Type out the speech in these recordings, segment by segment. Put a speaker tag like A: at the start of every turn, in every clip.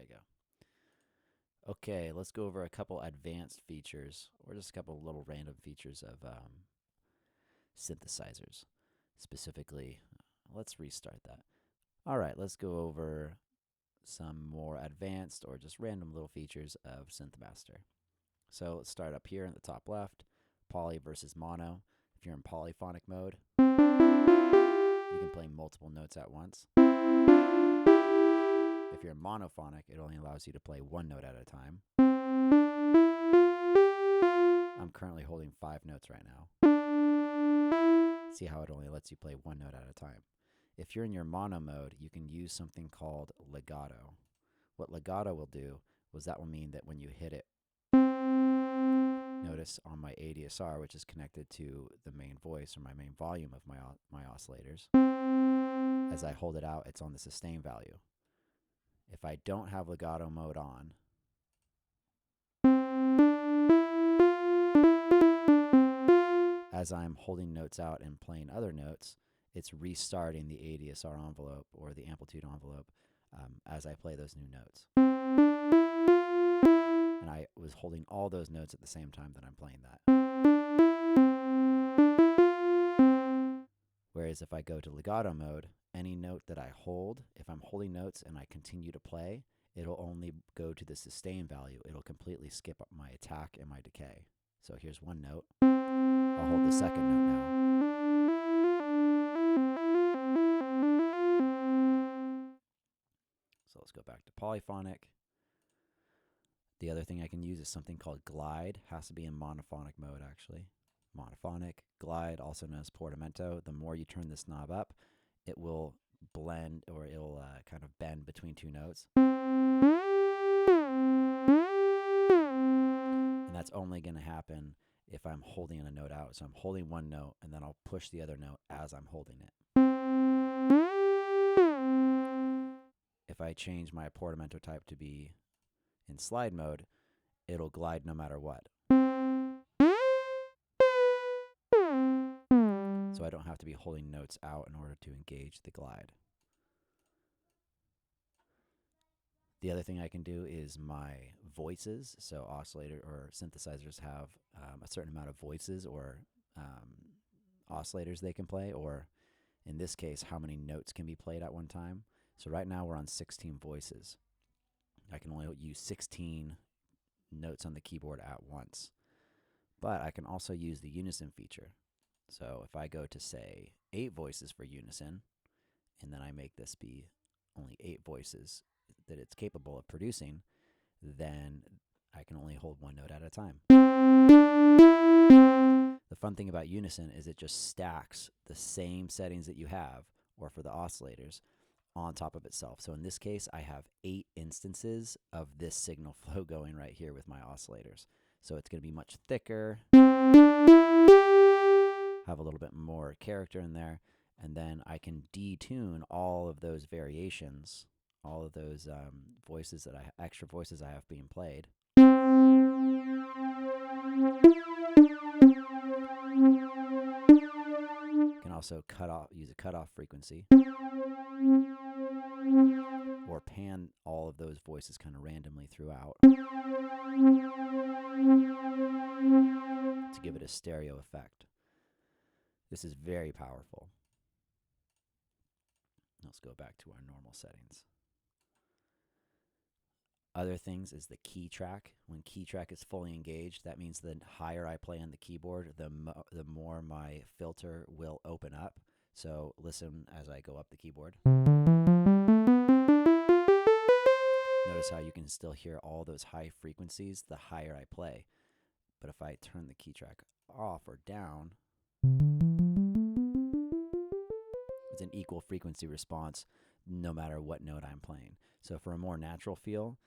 A: you go. Okay, let's go over a couple advanced features, or just a couple little random features of synthesizers. Specifically, let's restart that. All right, let's go over some more advanced or just random little features of SynthMaster. So let's start up here in the top left, poly versus mono. If you're in polyphonic mode, you can play multiple notes at once. If you're in monophonic, it only allows you to play one note at a time. I'm currently holding 5 notes right now. See how it only lets you play one note at a time. If you're in your mono mode, you can use something called legato. What legato will do was that will mean that when you hit it, notice on my ADSR, which is connected to the main voice or my main volume of my oscillators, as I hold it out, it's on the sustain value. If I don't have legato mode on, as I'm holding notes out and playing other notes, it's restarting the ADSR envelope or the amplitude envelope as I play those new notes. And I was holding all those notes at the same time that I'm playing that. Whereas if I go to legato mode, any note that I hold, if I'm holding notes and I continue to play, it'll only go to the sustain value. It'll completely skip up my attack and my decay. So here's one note. I'll hold the second note now. So let's go back to polyphonic. The other thing I can use is something called glide. Has to be in monophonic mode, actually. Monophonic, glide, also known as portamento. The more you turn this knob up, it will blend, or it'll kind of bend between two notes. And that's only going to happen if I'm holding a note out. So I'm holding one note, and then I'll push the other note as I'm holding it. If I change my portamento type to be in slide mode, it'll glide no matter what. So I don't have to be holding notes out in order to engage the glide. The other thing I can do is my voices. So oscillator or synthesizers have a certain amount of voices or oscillators they can play, or in this case, how many notes can be played at one time. So right now we're on 16 voices. I can only use 16 notes on the keyboard at once. But I can also use the unison feature. So if I go to, say, 8 voices for unison, and then I make this be only 8 voices that it's capable of producing, then I can only hold one note at a time. The fun thing about unison is it just stacks the same settings that you have, or for the oscillators, on top of itself. So in this case, I have 8 instances of this signal flow going right here with my oscillators. So it's going to be much thicker, have a little bit more character in there, and then I can detune all of those variations, all of those voices that extra voices I have being played. You can also use a cutoff frequency, or pan all of those voices kind of randomly throughout to give it a stereo effect. This is very powerful. Let's go back to our normal settings. Other things is the key track. When key track is fully engaged, that means the higher I play on the keyboard, the more my filter will open up. So listen as I go up the keyboard. Notice how you can still hear all those high frequencies the higher I play. But if I turn the key track off or down, it's an equal frequency response no matter what note I'm playing. So for a more natural feel,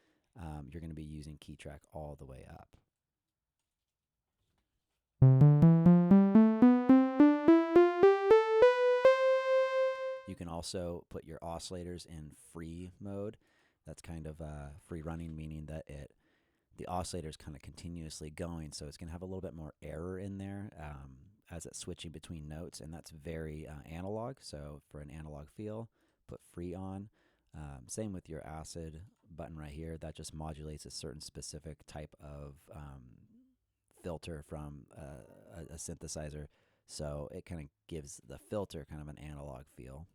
A: you're going to be using key track all the way up. You can also put your oscillators in free mode. That's kind of free running, meaning that the oscillator is kind of continuously going, so it's going to have a little bit more error in there as it's switching between notes, and that's very analog. So for an analog feel, put free on. Same with your acid button right here. That just modulates a certain specific type of filter from a synthesizer. So it kind of gives the filter kind of an analog feel.